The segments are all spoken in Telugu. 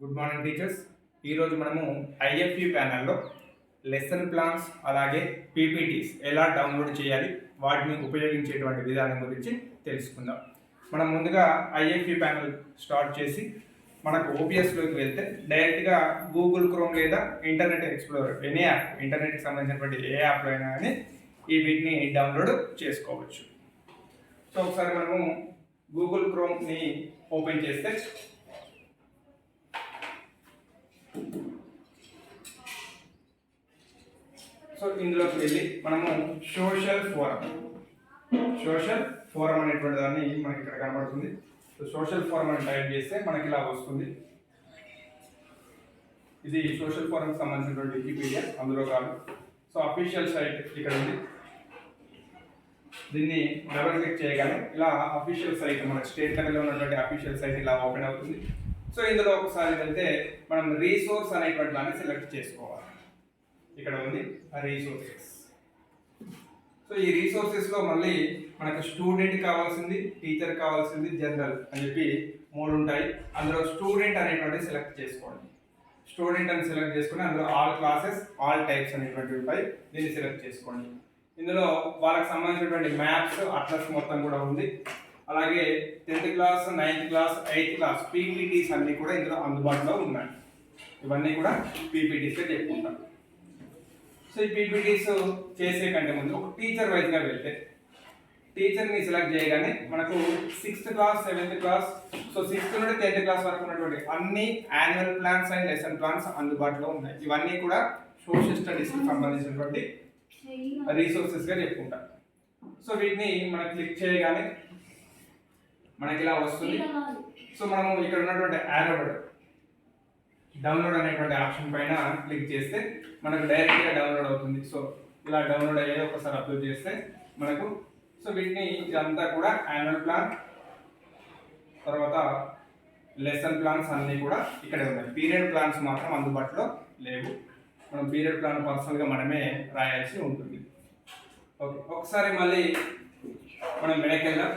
Good morning teachers. ఈరోజు మనము ఐఎఫ్యు ప్యానల్లో లెసన్ ప్లాన్స్ అలాగే పీపీటీస్ ఎలా డౌన్లోడ్ చేయాలి, వాటిని ఉపయోగించేటువంటి విధానం గురించి తెలుసుకుందాం. మనం ముందుగా ఐఎఫ్యు ప్యానల్ స్టార్ట్ చేసి మనకు ఓపీఎస్లోకి వెళ్తే డైరెక్ట్గా గూగుల్ క్రోమ్ లేదా ఇంటర్నెట్ ఎక్స్ప్లోరర్ ఎనీ యాప్, ఇంటర్నెట్కి సంబంధించినటువంటి ఏ యాప్లో అయినా కానీ వీటిని డౌన్లోడ్ చేసుకోవచ్చు. సో ఒకసారి మనము గూగుల్ క్రోమ్ని ఓపెన్ చేస్తే సో ఇందులోకి వెళ్ళి మనము సోషల్ ఫోరం అనేటువంటి దాన్ని మనకి ఇక్కడ కనబడుతుంది. సో సోషల్ ఫోరం అని టైప్ చేస్తే మనకి ఇలా వస్తుంది. ఇది సోషల్ ఫోరంకి సంబంధించినటువంటి వికీపీడియా, అందులో కాదు. సో అఫీషియల్ సైట్ ఇక్కడ ఉంది. దీన్ని డబుల్ క్లిక్ చేయగానే ఇలా అఫీషియల్ సైట్, మన స్టేట్ లెవెల్లో ఉన్నటువంటి అఫీషియల్ సైట్ ఇలా ఓపెన్ అవుతుంది. సో ఇందులో ఒకసారి వెళ్తే మనం రీసోర్స్ అనేటువంటి దాన్ని సెలెక్ట్ చేసుకోవాలి. ఇక్కడ ఉంది రీసోర్సెస్. సో ఈ రీసోర్సెస్లో మళ్ళీ మనకు స్టూడెంట్ కావాల్సింది, టీచర్ కావాల్సింది, జనరల్ అని చెప్పి 3 ఉంటాయి. అందులో స్టూడెంట్ అనేటువంటి సెలెక్ట్ చేసుకోండి. స్టూడెంట్ అని సెలెక్ట్ చేసుకుని అందులో ఆల్ క్లాసెస్, ఆల్ టైప్స్ అనేటువంటివి ఉంటాయి. దీన్ని సెలెక్ట్ చేసుకోండి. ఇందులో వాళ్ళకి సంబంధించినటువంటి మ్యాప్స్, అట్లస్ మొత్తం కూడా ఉంది. అలాగే 10th class, 9th class, 8th class PPTs అన్నీ కూడా ఇందులో అందుబాటులో ఉన్నాయి. ఇవన్నీ కూడా పీపీటీస్గా చెప్పుకుంటాం. సో ఈ పీపీటీస్ చేసే కంటే ముందు ఒక టీచర్ వైజ్గా వెళ్తే టీచర్ని సెలెక్ట్ చేయగానే మనకు 6th class, 7th class, so 6th నుండి 10th క్లాస్ వరకు ఉన్నటువంటి అన్ని annual plans and lesson plans అందుబాటులో ఉన్నాయి. ఇవన్నీ కూడా సోషల్ స్టడీస్కి సంబంధించినటువంటి రీసోర్సెస్గా చెప్పుకుంటాం. సో వీటిని మనం క్లిక్ చేయగానే మనకి ఇలా వస్తుంది. సో మనము ఇక్కడ ఉన్నటువంటి యారో డౌన్లోడ్ అనేటువంటి ఆప్షన్ పైన క్లిక్ చేస్తే మనకు డైరెక్ట్గా డౌన్లోడ్ అవుతుంది. సో ఇలా డౌన్లోడ్ అయ్యేది ఒకసారి అప్లోడ్ చేస్తే మనకు సో వీటిని ఇదంతా కూడా యాన్యువల్ ప్లాన్, తర్వాత లెసన్ ప్లాన్స్ అన్నీ కూడా ఇక్కడే ఉన్నాయి. పీరియడ్ ప్లాన్స్ మాత్రం అందుబాటులో లేవు. మనం పీరియడ్ ప్లాన్ పర్సనల్గా మనమే రాయాల్సి ఉంటుంది. ఓకే, ఒకసారి మళ్ళీ మనం వెనక్కి వెళ్దాం.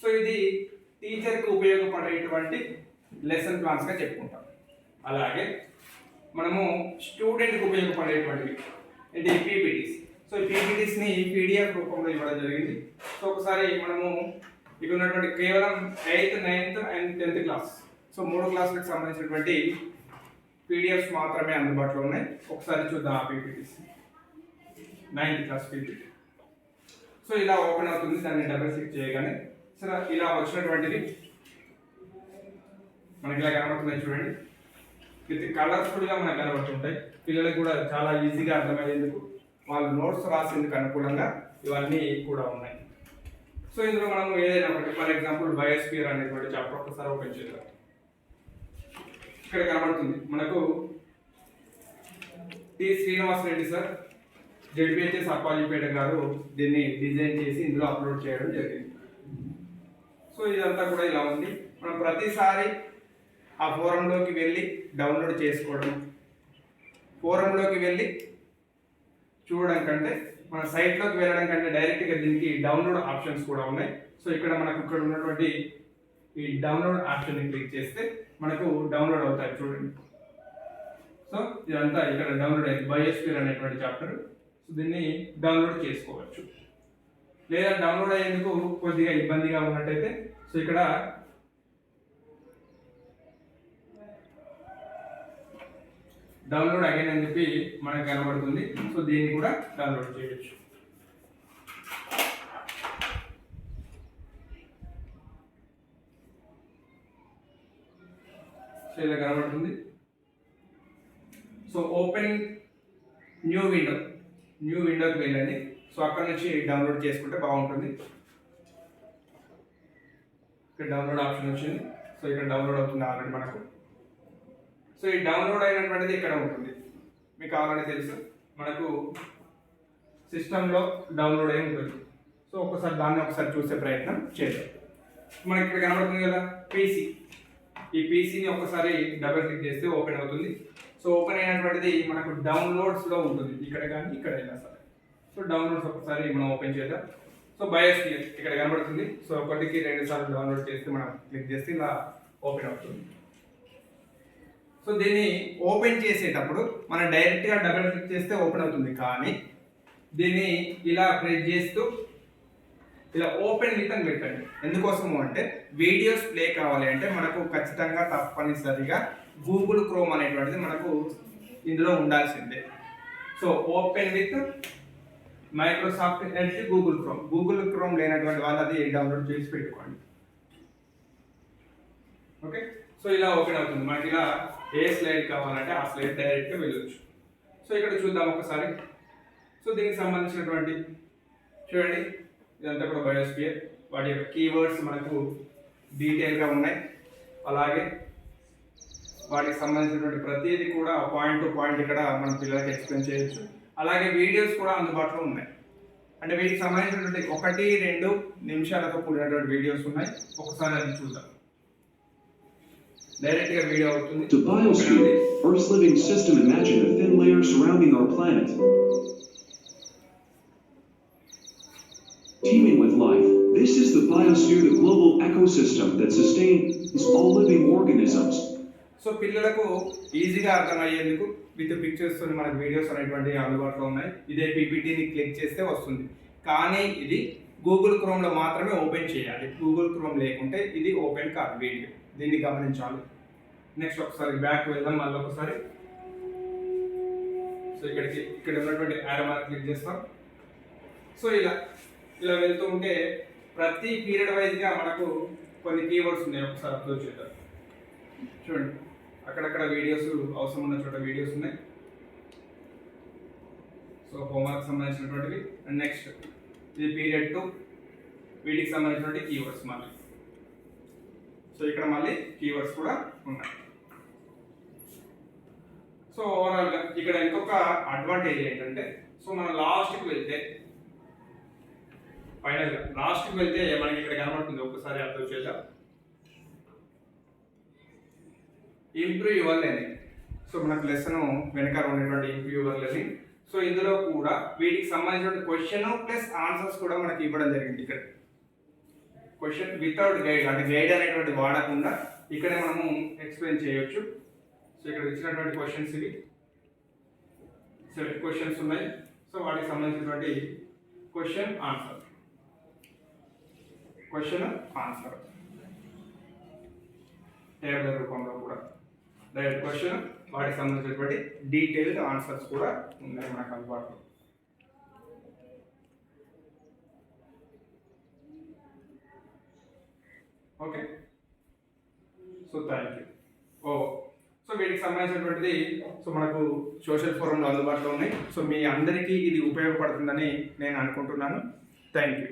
సో ఇది టీచర్కి ఉపయోగపడేటువంటి లెసన్ ప్లాన్స్గా చెప్పుకుంటాం. అలాగే మనము స్టూడెంట్కి ఉపయోగపడేటువంటివి ఇది పీపీటీస్. సో ఈ పీపీటీస్ని పీడిఎఫ్ రూపంలో ఇవ్వడం జరిగింది. సో ఒకసారి మనము ఇక్కడ ఉన్నటువంటి కేవలం 8th, 9th and 10th class, so 3 క్లాసులకు సంబంధించినటువంటి పీడిఎఫ్స్ మాత్రమే అందుబాటులో ఉన్నాయి. ఒకసారి చూద్దాం ఆ PPTs. 9th class PPT. So ఇలా ఓపెన్ అవుతుంది. దాన్ని డబుల్ క్లిక్ చేయగానే సరే ఇలా వచ్చినటువంటిది మనకి ఇలా కనబడుతున్నాయి. చూడండి, ఇది కలర్ఫుల్గా మనకు కనబడుతుంటాయి. పిల్లలకు కూడా చాలా ఈజీగా అర్థమయ్యేందుకు, వాళ్ళు నోట్స్ రాసేందుకు అనుకూలంగా ఇవన్నీ కూడా ఉన్నాయి. సో ఇందులో మనం ఏదైనా ఒకటి, ఫర్ ఎగ్జాంపుల్ బయోస్ఫియర్ అనేటువంటి చాప్టర్ ఒకసారి ఓపెన్ చేద్దాం. ఇక్కడ కనబడుతుంది మనకు T Srinivas Reddy sir, ZPHS Appajipeta గారు దీన్ని డిజైన్ చేసి ఇందులో అప్లోడ్ చేయడం జరిగింది. సో ఇదంతా కూడా ఇలా ఉంది. మనం ప్రతిసారి ఆ ఫోరంలోకి వెళ్ళి డౌన్లోడ్ చేసుకోవడం, ఫోరంలోకి వెళ్ళి చూడడం కంటే మన సైట్లోకి వెళ్ళడం కంటే డైరెక్ట్గా దీనికి డౌన్లోడ్ ఆప్షన్స్ కూడా ఉన్నాయి. సో ఇక్కడ మనకు ఇక్కడ ఉన్నటువంటి ఈ డౌన్లోడ్ ఆప్షన్ని క్లిక్ చేస్తే మనకు డౌన్లోడ్ అవుతాయి. చూడండి, సో ఇదంతా ఇక్కడ డౌన్లోడ్ అయింది. బయోస్ఫియర్ అనేటువంటి చాప్టర్. సో దీన్ని డౌన్లోడ్ చేసుకోవచ్చు. లేదా డౌన్లోడ్ అయ్యేందుకు కొద్దిగా ఇబ్బందిగా ఉన్నట్టయితే సో ఇక్కడ డౌన్లోడ్ అగైన్ అని చెప్పి మనకు కనబడుతుంది. సో దీన్ని కూడా డౌన్లోడ్ చేయవచ్చు. సో ఇలా కనబడుతుంది. సో ఓపెన్ న్యూ విండోకి వెళ్ళండి. సో అక్కడ నుంచి డౌన్లోడ్ చేసుకుంటే బాగుంటుంది. ఇక్కడ డౌన్లోడ్ ఆప్షన్ వచ్చింది. సో ఇక్కడ డౌన్లోడ్ అవుతుంది ఆల్రెడీ మనకు. సో ఈ డౌన్లోడ్ అయినటువంటిది ఇక్కడ ఉంటుంది. మీకు ఆల్రెడీ తెలుసు, మనకు సిస్టంలో డౌన్లోడ్ అయి ఉంటుంది. సో ఒకసారి దాన్ని ఒకసారి చూసే ప్రయత్నం చేద్దాం. మనకి ఇక్కడ కనబడుతుంది కదా పీసీ. ఈ పీసీని ఒకసారి డబుల్ క్లిక్ చేస్తే ఓపెన్ అవుతుంది. సో ఓపెన్ అయినటువంటిది మనకు డౌన్లోడ్స్లో ఉంటుంది. ఇక్కడ కానీ ఇక్కడ అయినా సరే. సో డౌన్లోడ్స్ ఒకసారి మనం ఓపెన్ చేద్దాం. సో బయోస్ఫియర్ ఇక్కడ కనబడుతుంది. సో 1కి 2 సార్లు డౌన్లోడ్ చేస్తే మనం క్లిక్ చేస్తే ఇలా ఓపెన్ అవుతుంది. సో దీన్ని ఓపెన్ చేసేటప్పుడు మనం డైరెక్ట్గా డబుల్ క్లిక్ చేస్తే ఓపెన్ అవుతుంది, కానీ దీన్ని ఇలా ప్రెస్ చేస్తూ ఇలా ఓపెన్ విత్ అని పెట్టండి. ఎందుకోసము అంటే వీడియోస్ ప్లే కావాలి అంటే మనకు ఖచ్చితంగా తప్పనిసరిగా గూగుల్ క్రోమ్ అనేటువంటిది మనకు ఇందులో ఉండాల్సిందే. So open with Microsoft edge Google chrome లేనటువంటి వాళ్ళు అది డౌన్లోడ్ చేసి పెట్టుకోండి. ఓకే, సో ఇలా ఓపెన్ అవుతుంది. మనకి ఇలా ఏ స్లైడ్ కావాలంటే ఆ స్లైడ్ డైరెక్ట్గా వెళ్ళొచ్చు. సో ఇక్కడ చూద్దాం ఒకసారి. సో దీనికి సంబంధించినటువంటి చూడండి, ఇదంతా కూడా బయోస్ఫియర్, వాటి యొక్క కీవర్డ్స్ మనకు డీటెయిల్గా ఉన్నాయి. అలాగే వాటికి సంబంధించినటువంటి ప్రతిదీ కూడా పాయింట్ టు పాయింట్ ఇక్కడ మన పిల్లలకి ఎక్స్ప్లెయిన్ చేయొచ్చు. అలాగే వీడియోస్ కూడా అందుబాటులో ఉన్నాయి. అంటే వీటికి సంబంధించినటువంటి 1-2 నిమిషాలతో కూడినటువంటి వీడియోస్ ఉన్నాయి. ఒకసారి అది చూద్దాం. డైరెక్ట్గా వీడియో అవుతుంది. The biosphere, Earth's living system. Imagine a thin layer surrounding our planet, teeming with life. This is the biosphere, the global ecosystem that sustains all living organisms. So పిల్లలకు ఈజీగా అర్థమయ్యేందుకు విత్ పిక్చర్స్ మనకు వీడియోస్ అనేటువంటి అందుబాటులో ఉన్నాయి. ఇదే పీపీటీని క్లిక్ చేస్తే వస్తుంది, కానీ ఇది గూగుల్ క్రోమ్లో మాత్రమే ఓపెన్ చేయాలి. గూగుల్ క్రోమ్ లేకుంటే ఇది ఓపెన్ కాదు వీడియో, దీన్ని గమనించాలి. నెక్స్ట్ ఒకసారి బ్యాక్ వెళ్దాం మళ్ళీ ఒకసారి. సో ఇక్కడ ఉన్నటువంటి యారో మార్క్ క్లిక్ చేస్తాం. సో ఇలా వెళ్తూ ఉంటే ప్రతి పీరియడ్ వైజ్గా మనకు కొన్ని కీవర్డ్స్ ఉన్నాయి. ఒకసారి అబ్జర్వ్ చేద్దాం. చూడండి, అక్కడక్కడ వీడియోస్ అవసరం ఉన్న చోట వీడియోస్ ఉన్నాయి. సో హోంవర్క్ సంబంధించినటువంటివి. అండ్ నెక్స్ట్ ఇది పీరియడ్ 2, వీటికి సంబంధించినటువంటి కీవర్డ్స్ మళ్ళీ. సో ఇక్కడ మళ్ళీ కీవర్డ్స్ కూడా ఉన్నాయి. సో ఓవరాల్గా ఇక్కడ ఇంకొక అడ్వాంటేజ్ ఏంటంటే, సో మనం లాస్ట్కి వెళ్తే ఫైనల్గా లాస్ట్కి వెళ్తే మనకి ఇక్కడ కనబడుతుంది. ఒకసారి అబ్జర్వ్ చేద్దాం. Improve your learning. సో మనకు లెసన్ వెనకాల ఉన్నటువంటి ఇంప్రూవ్ యువర్ లెర్నింగ్. సో ఇందులో కూడా వీటికి సంబంధించిన క్వశ్చన్ ప్లస్ ఆన్సర్స్ కూడా మనకి ఇవ్వడం జరిగింది. ఇక్కడ క్వశ్చన్ వితౌట్ గైడ్, అంటే గైడ్ అనేటువంటి వాడకుండా ఇక్కడే మనము ఎక్స్ప్లెయిన్ చేయొచ్చు. సో ఇక్కడ ఇచ్చినటువంటి క్వశ్చన్స్ ఇవి 7 క్వశ్చన్స్ ఉన్నాయి. సో వాటికి సంబంధించినటువంటి క్వశ్చన్ ఆన్సర్ టేబుల్ రూపంలో కూడా డైరెక్ట్ క్వశ్చన్, వాటికి సంబంధించినటువంటి డీటెయిల్డ్ ఆన్సర్స్ కూడా ఉన్నాయి మనకు అందుబాటులో. Okay, so thank you. So వీటికి సంబంధించినటువంటిది సో మనకు సోషల్ ఫోరంలో అందుబాటులో ఉన్నాయి. సో మీ అందరికీ ఇది ఉపయోగపడుతుందని నేను అనుకుంటున్నాను. Thank you.